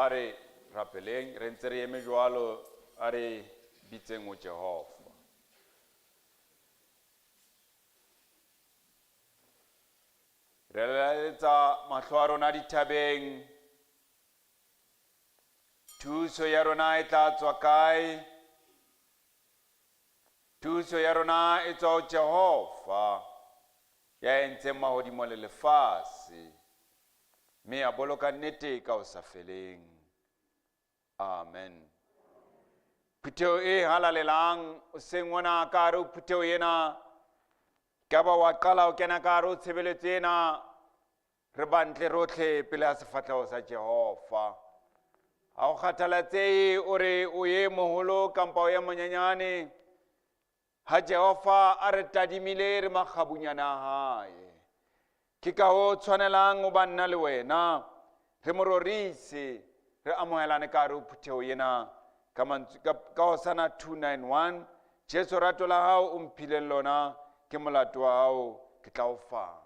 a re rapeleng re ntse re eme jwalo a re bitseng o Jehova. Re laletsa mahlo a rona dithabeng, thuso ya rona e tla tswa kae? Thuso ya rona e tswa ho Jehova ya entseng mahodimo le lefatshe, mme a boloka nnete ka ho sa feleng. Amen. Phutheo e halalelang o seng ona ka hare ho phutheo ena, ka ba wa qala ho kena ka hare ho tshebeletso ena, re bantle rotlhe pele ha sefatleho sa Jehova. Ha o kgathalatsehe o re o ye moholo kampa o ye monyenyane, ha Jehova a re tadimile re makgabunyana a hae. Ke ka ho tshwanelang ho banna le wena, re mo rorise, re amohelane ka hare ho phutheo ena ka Hosana 2:9:1. Jesu rato la hao o mphileng lona, ke molato wa hao ke tla o fang.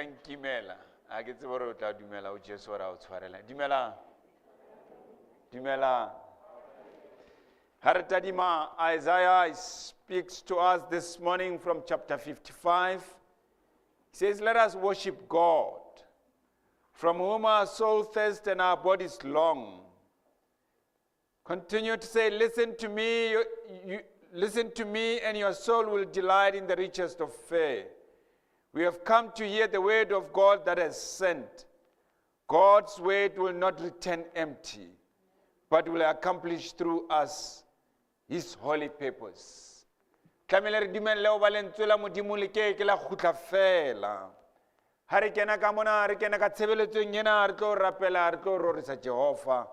nkimela a ke tsebe gore o tla dumela o Jesu ra o tshwarela dumela Haratadima Isaiah speaks to us this morning from chapter 55. He says, let us worship God, from whom our soul thirsts and our bodies long. Continue to say, listen to me, listen to me, and your soul will delight in the richest of fare. We have come to hear the word of God that has sent. God's word will not return empty, but will accomplish through us His holy purpose. Tlamele re dumelle o ba lentswe la Modimo le ke la khutla fela. Ha re kena ka mona re kena ka tshebeletsong ena re tlo rapela re tlo rorisa Jehova.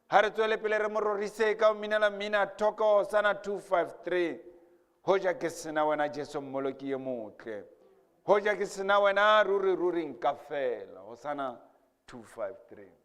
Ha re tswele pele re mo rorise ka minala mina toka Hosana 253. Hoja ke sena wena Jesu mmoloki ye motle. Hoja ke sena wena ruri nka fela. Hosana 253.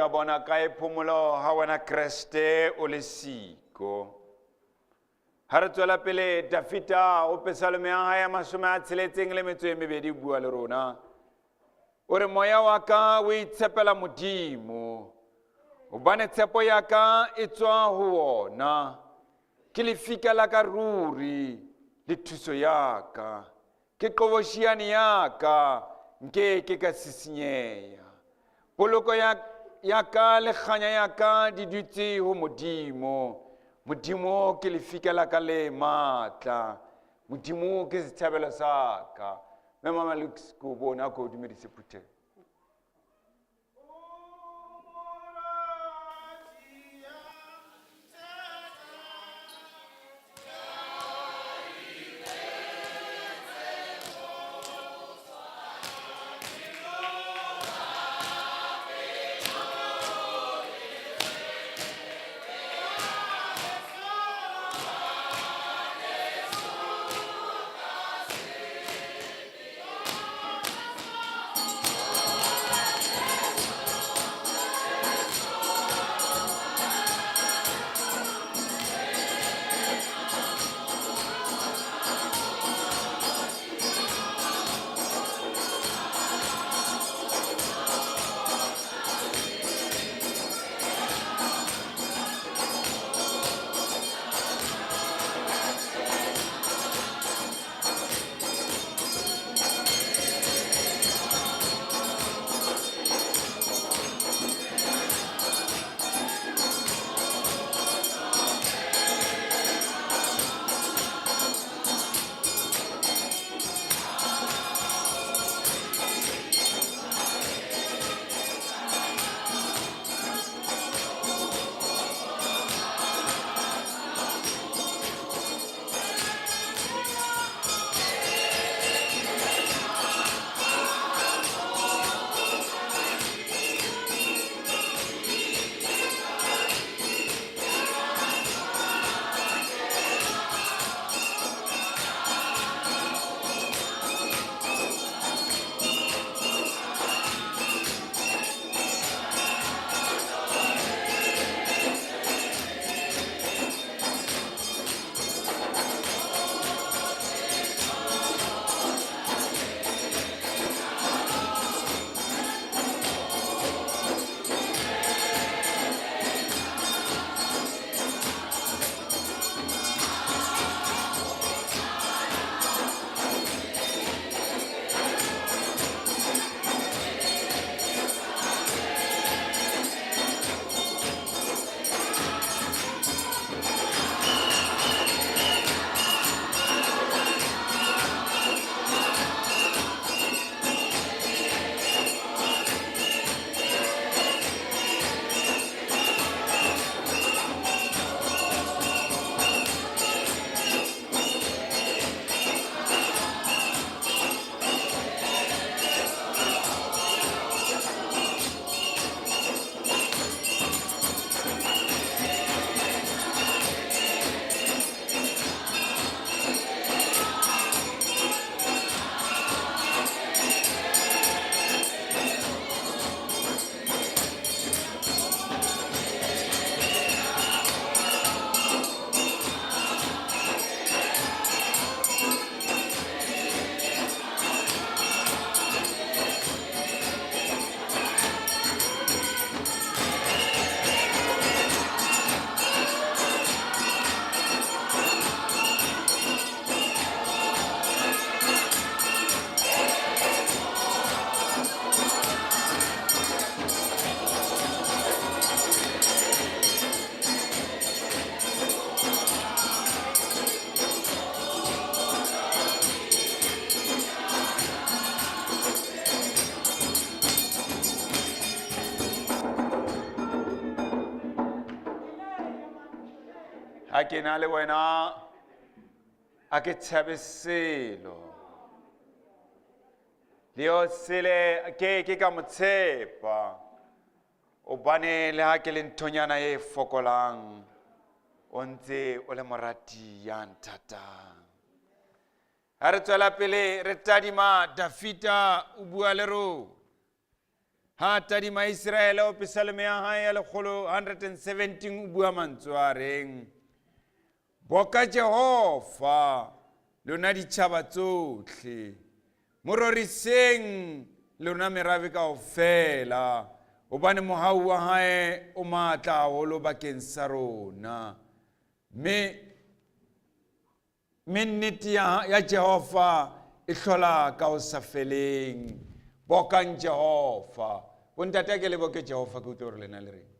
ka bona kae phomolo ha wena Kriste o le siko. Ha re tswela pele Dafita o Psalm ya hae ya 16 le metso e mebedi bua le rona. o re moya wa ka o itshepela Modimo gobane tshepo ya ka e tswa ho wona ke lefika la ka ruri le thuso ya ka ke qobošiane ya ka nke ke ka sisinyeya poloko ya ka le kganya ya ka di dutse ho Modimo ke lefika la ka le maatla Modimo ke sethabelo sa ka mme mama le ko bona ko dumedise phuthe a ke na le wena a ke tshabe selo leo sele ke ka motshepa o bane le ha ke le nthonyana e fokolang o ntse o le morati ya nthatang ha re tswela pele re tadima Dafita o bua le rona ha tadima Israele o psalme ya hae ya 117 o bua mantswe a reng boka Jehova lona ditšhaba tsohle mo roriseng le rona merabe kaofela hobane mohau wa hae o matla haholo bakeng sa rona. mme nnete ya Jehova e hlola ka ho sa feleng. Bokang Jehova. Bontate ke le boke Jehova ke utlwe hore lena le reng.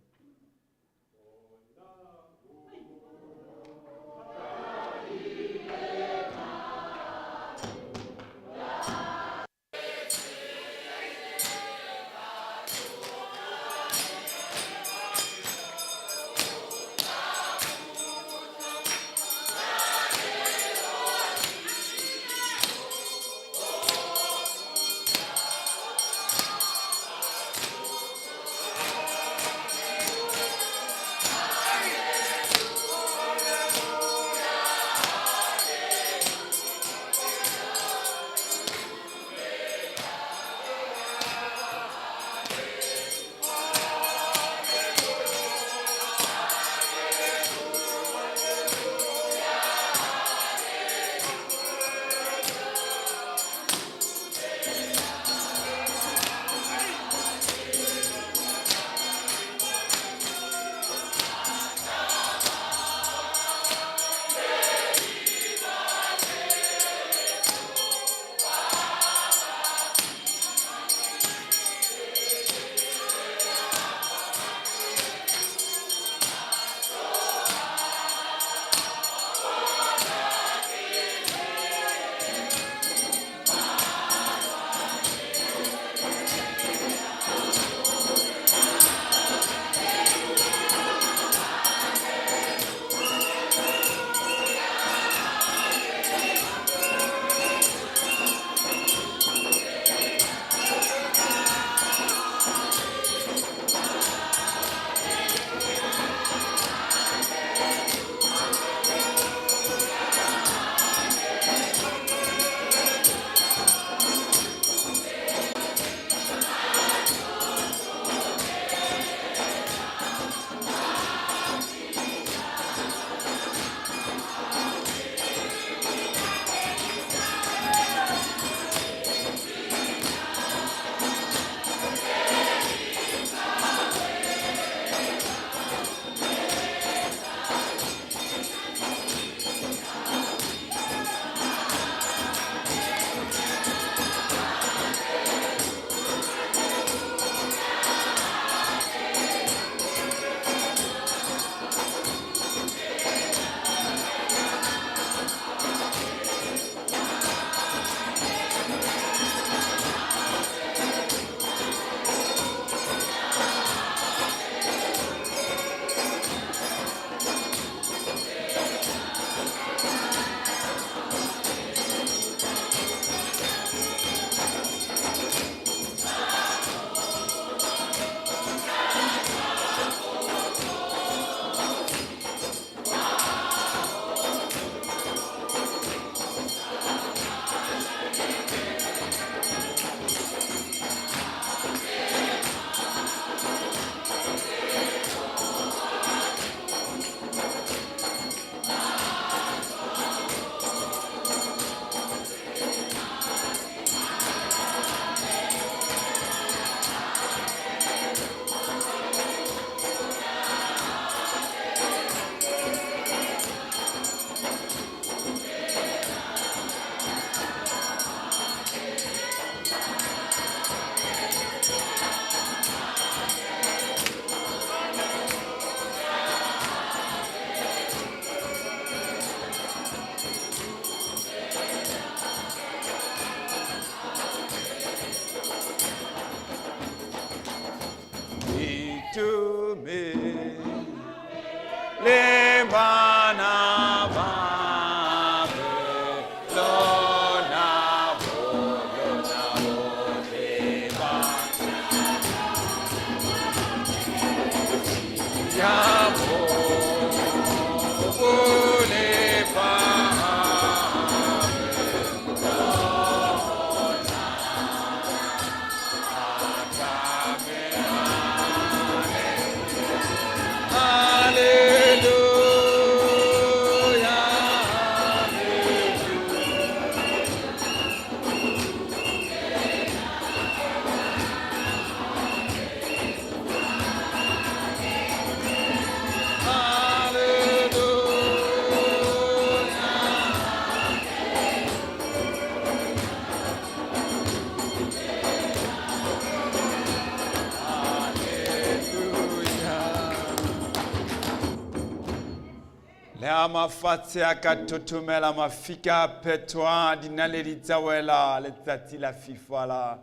le a mafatshe a ka thothomela mafika a phetwa dinaledi tsa wela letsatsi la fifala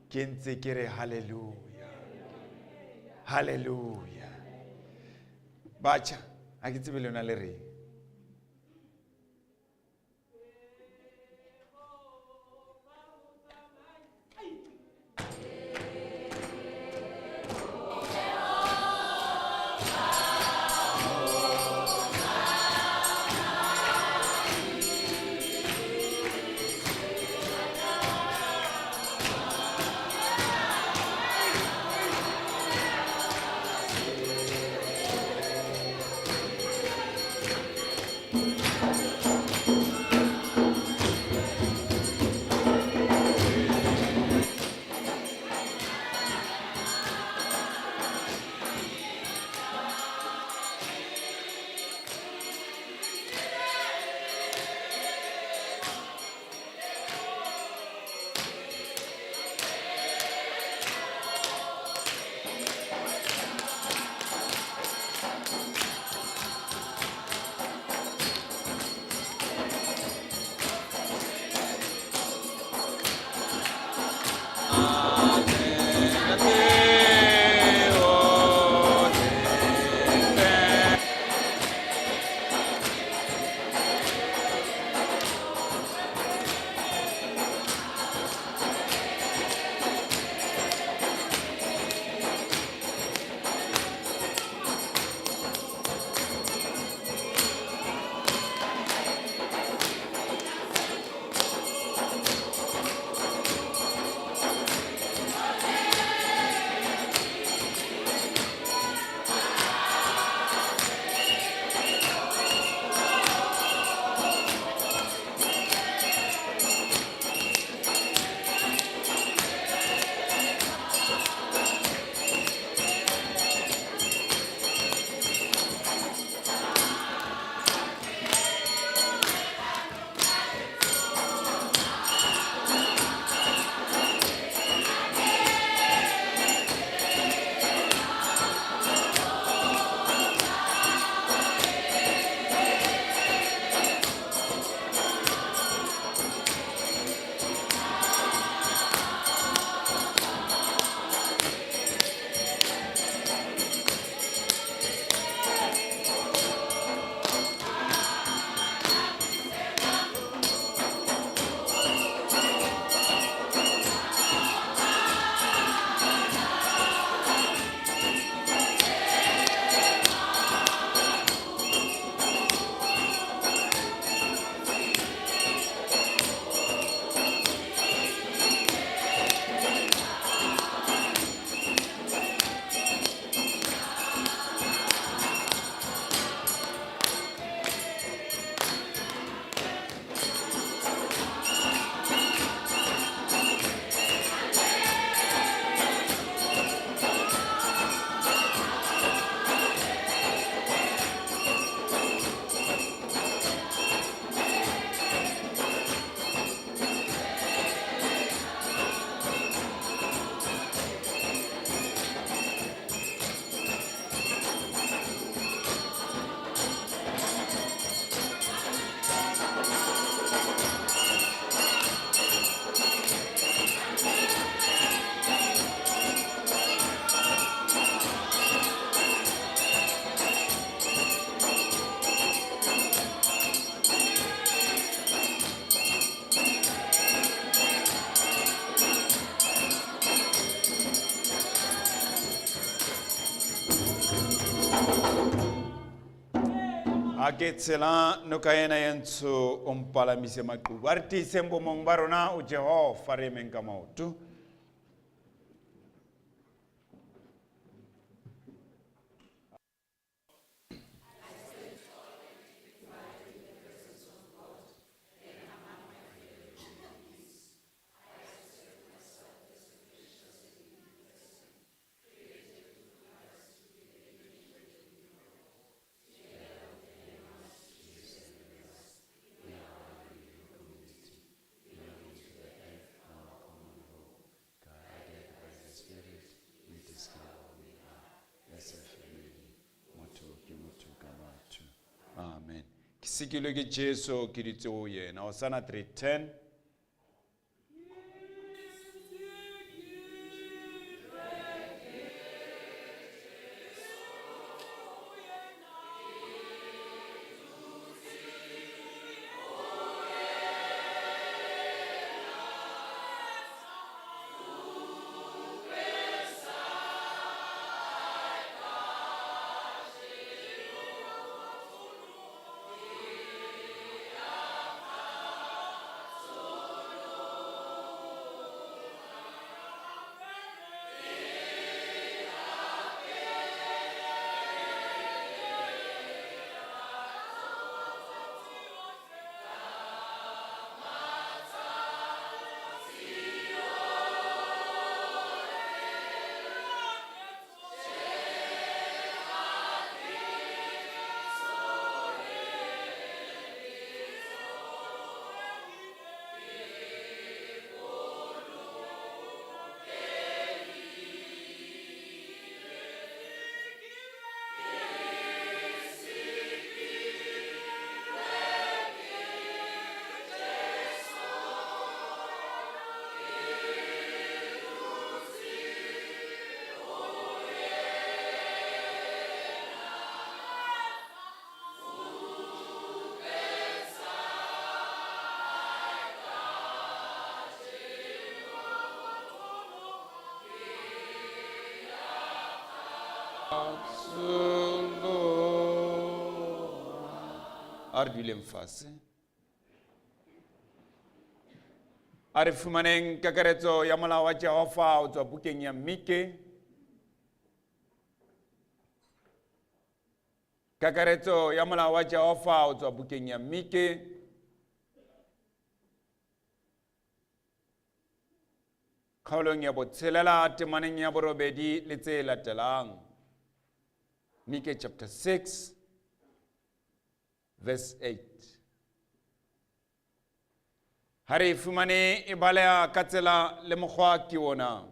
ke ntse ke re haleluya haleluya batjha a ke tsebe lona le reng a ke tsela noka ena ya ntsho o mpalamise maqhubu a re tiiseng bomong ba rona o Jehova re emeng ka maoto sekilwe ke Jesu ke ditso yena. Hosana 3:10. A re duleng fatshe. A re fumaneng kakaretso ya molao wa Jehova ho tswa bukeng ya Mike. Kakaretso ya molao wa Jehova ho tswa bukeng ya Mike. Kgaolong ya botshelela temaneng ya borobedi le tse latelang. Mike chapter 6 verse 8. Ha re fumane e balea ka tsela le mokgwa ke ona.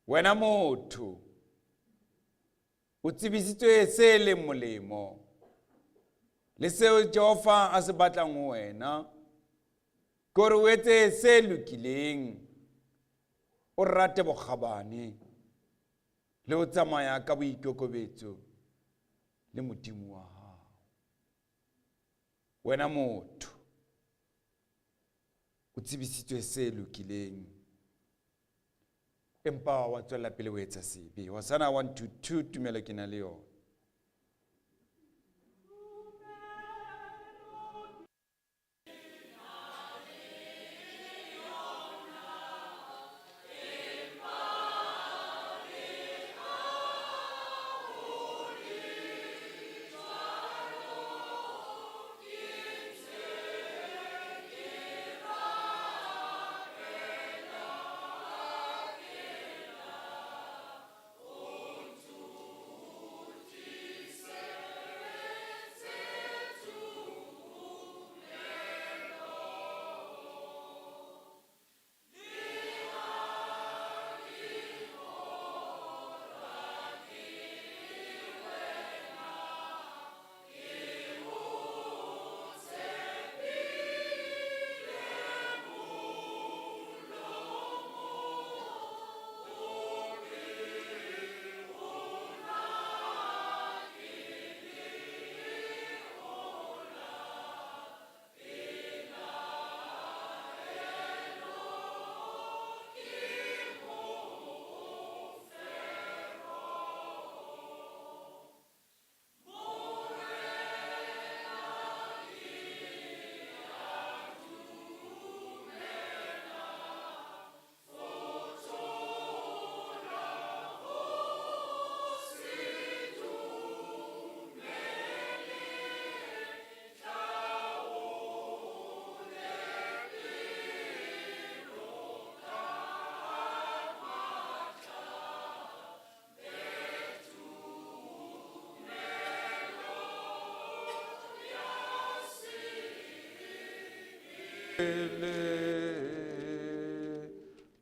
Wena motho, o tsebisitswe se le molemo le seo Jehova a se batlang ho wena, gore o etse se lokileng, o rate bokgabane le ho tsamaya ka boikokobetso le Modimo wa hao. Wena motho, o tsebisitswe se lokileng, empa wa tswela pele ho etsa sebe. Hosana 1-2 tumelo ke na le yona.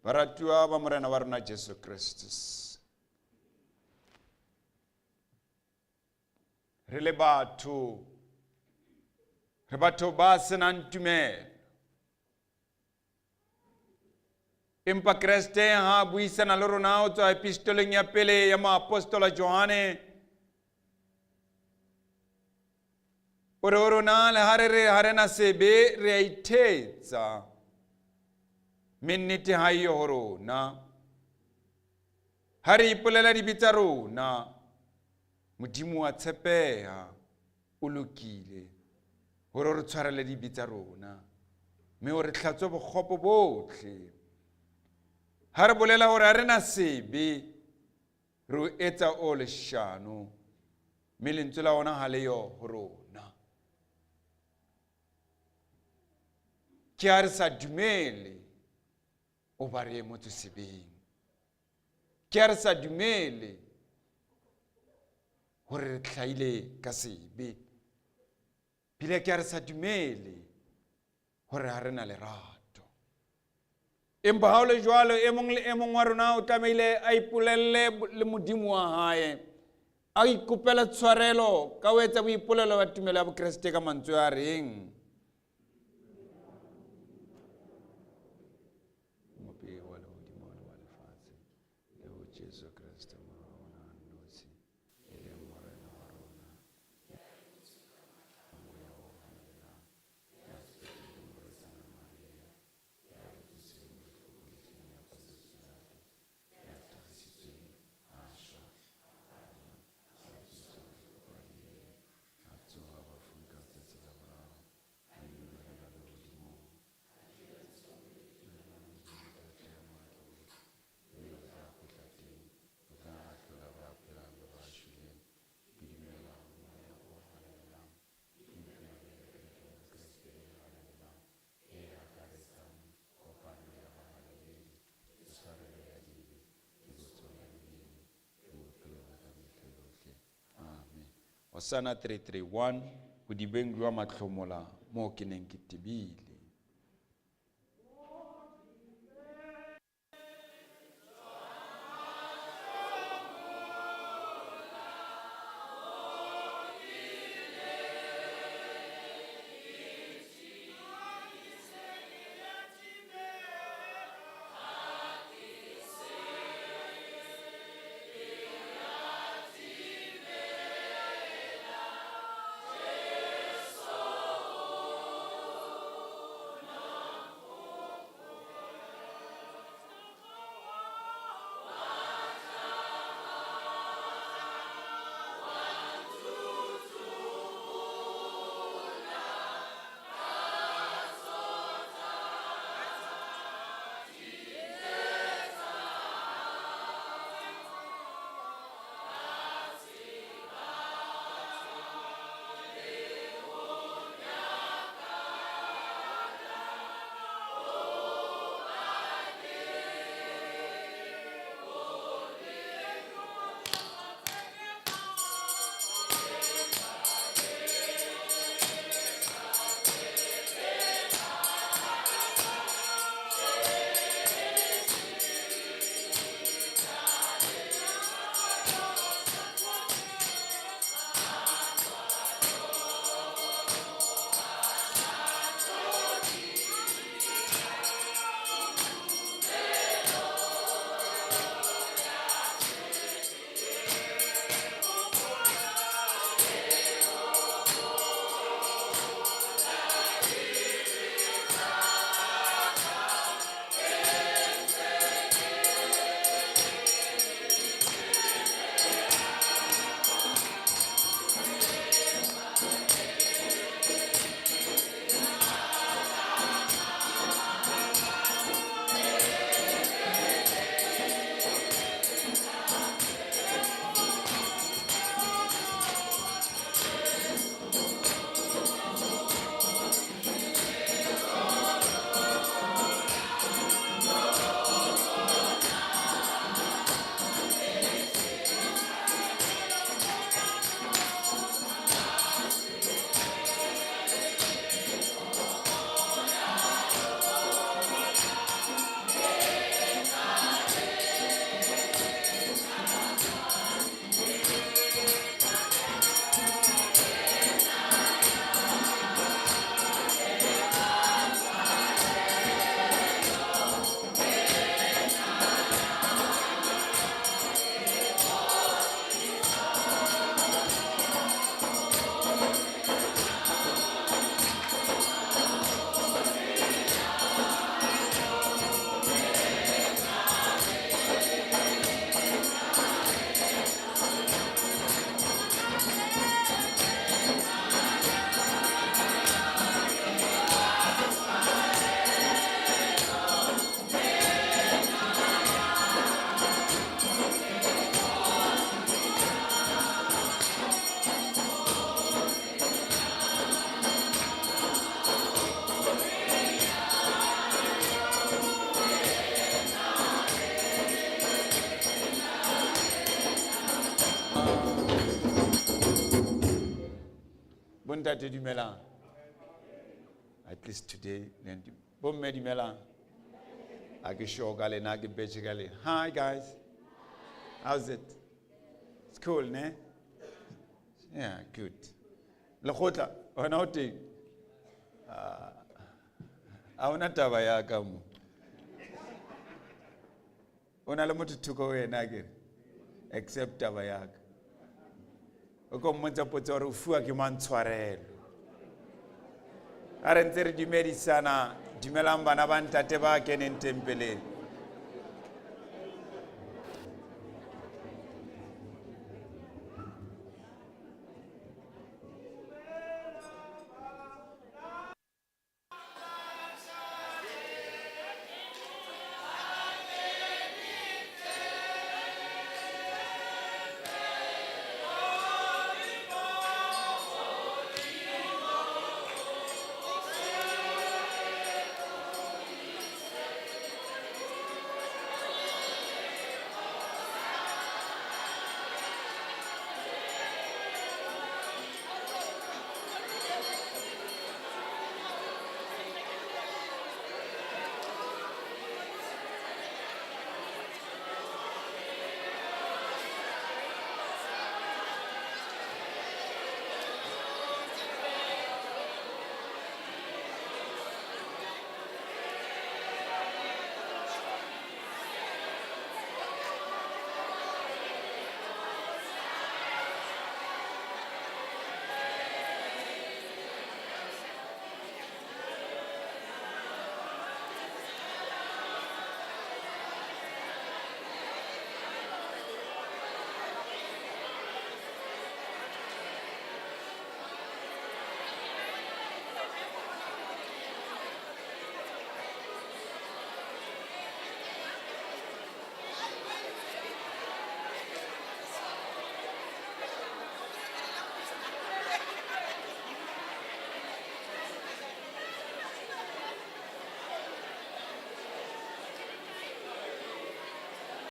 Baratuwa ba morena wa rona Jesu Kristus, re le batho ba senang tumelo. Empa Kriste ha buisana le rona ho tswa epistoleng ya pele ya moapostola Johane. O re ho rona le ha re na sebe re a ithetsa. Mme nnete ha eyo ho rona. Ha re ipolela dibe tsa rona, Modimo wa tshepeha, o lokile, hore re tshwarele dibe tsa rona, mme o re hlatswe bokgopo bohle. Ha re bolela hore ha re na sebe, re o etsa o leshano, mme lentswe la ona ha leyo ho rona. Ke ha re sa dumele o ba re motho sebeng. Ke ha re sa dumele hore re tlhaile ka sebe. Bile ke ha re sa dumele hore ha re na lerato. Empa ha o le jwalo, e mong le e mong wa rona o tlamehile a ipolelle le Modimo wa hae, a ikopela tshwarelo ka ho etsa boipolelo ba tumelo ya Bokreste ka mantswe a reng, Jesu Kriste morena nosi ile morena wa rona Hosana 331 ho dibeng jwa matlhomola mo ke neng ke tebile. Bontate dumelang. At least today. Bomme dumelang. Ake sure ka lena ke betche ka lena. Hi guys. How's it? It's cool, ne? Yeah, good. Lekgotla, wena o teng. A ona taba ya ka mo. Ona le motho thoko wena ke except taba ya ka. O ko mmotsa potso gore o fiwa ke mantshwarelo. A re ntse re dumedisana, dumelang bana ba ntate ba keneng tempeleng.